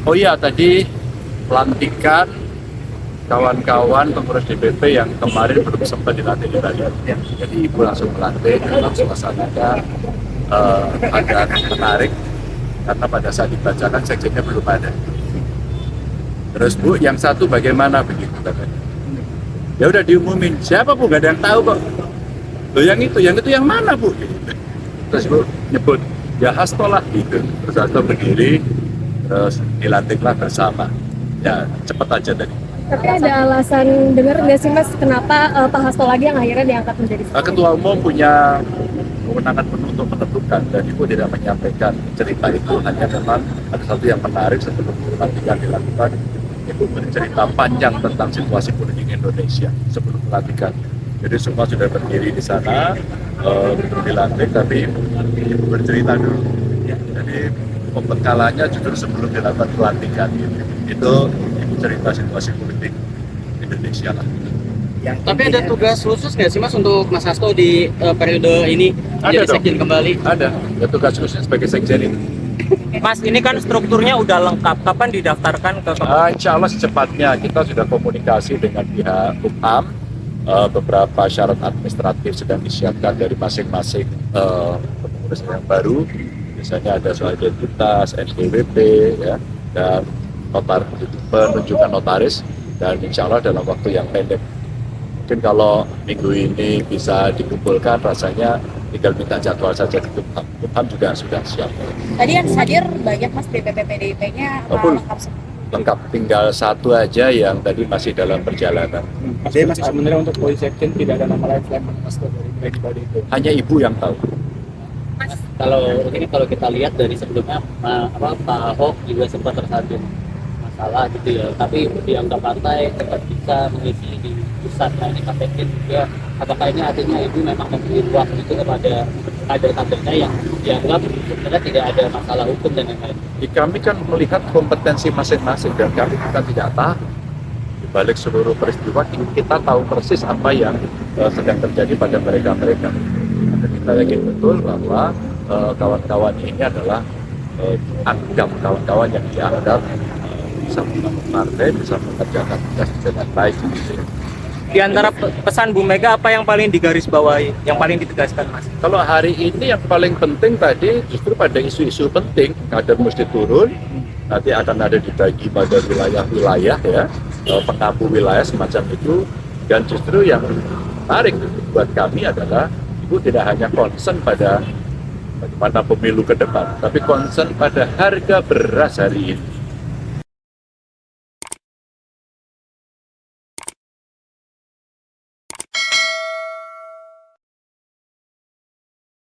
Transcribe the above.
Oh iya, tadi pelantikan kawan-kawan pengurus DPP yang kemarin belum sempat dilantik di Bali. Jadi Ibu langsung melantik, memang suasananya agak menarik karena pada saat dibacakan sekjennya belum ada. Terus Bu, yang satu bagaimana begitu katanya? Ya udah diumumin, siapa Bu? Gak ada yang tahu kok. Loh yang itu yang mana Bu? Terus Bu nyebut, ya Hasto lah gitu. Terus Hasto berdiri, terus dilantiklah bersama. Ya cepet aja tadi. Tapi ada alasan dengar nggak sih Mas kenapa Pak Hasto lagi yang akhirnya diangkat menjadi Ketua Umum punya kewenangan penuh untuk menentukan dan Ibu tidak menyampaikan cerita itu, hanya memang ada satu yang menarik sebelum pelantikan dilakukan. Ibu bercerita panjang tentang situasi politik Indonesia sebelum pelantikan. Jadi semua sudah berdiri di sana untuk dilantik, tapi Ibu bercerita dulu. Jadi pembekalannya justru sebelum dilakukan pelantikan. Itu Ibu cerita situasi politik Indonesia lah. Tapi ada tugas khusus nggak sih Mas untuk Mas Hasto di periode ini Ada menjadi sekjen kembali? Ada tugas khusus sebagai sekjen itu. Mas, ini kan strukturnya udah lengkap. Kapan didaftarkan ke Insya Allah secepatnya. Kita sudah komunikasi dengan pihak Kumham. Beberapa syarat administratif sedang disiapkan dari masing-masing pengurus yang baru. Misalnya ada soal identitas, NPWP, ya, dan penunjukan notaris. Dan insya Allah dalam waktu yang pendek. Mungkin kalau minggu ini bisa dikumpulkan, rasanya tinggal minta jadwal saja ke Kumham. Kumham juga sudah siap. Tadi yang hadir banyak Mas DPP PDIP-nya Full. lengkap semua. Lengkap, tinggal satu aja yang tadi masih dalam perjalanan. Jadi Mas sebenarnya untuk posisi sekjen tidak ada nama lain selain Mas Hasto dari pribadi itu. Hanya Ibu yang tahu. Kalau kita lihat dari sebelumnya Pak Ahok juga sempat tersandung masalah gitu ya, tapi dianggap partai tetap bisa mengisi di pusat. Nah ini KPK juga, apakah ini artinya Ibu memang memberi ruang itu kepada kader-kadernya yang dianggap sebenarnya tidak ada masalah hukum dan lain-lain? Kami kan melihat kompetensi masing-masing dan kami bukan tidak tahu. Di balik seluruh peristiwa kita tahu persis apa yang sedang terjadi pada mereka-mereka. Dan kita yakin betul bahwa kawan-kawan ini adalah kawan-kawan yang dianggap bisa membangun partai, bisa mengerjakan tugas dengan baik. di antara pesan Bu Mega apa yang paling digarisbawahi, yang paling ditegaskan Mas? Kalau hari ini yang paling penting tadi justru pada isu-isu penting, kader mesti turun, nanti akan ada dibagi pada wilayah-wilayah ya, pengampu wilayah semacam itu, dan justru yang menarik buat kami adalah Ibu tidak hanya concern pada bagaimana pemilu ke depan, tapi concern pada harga beras hari ini.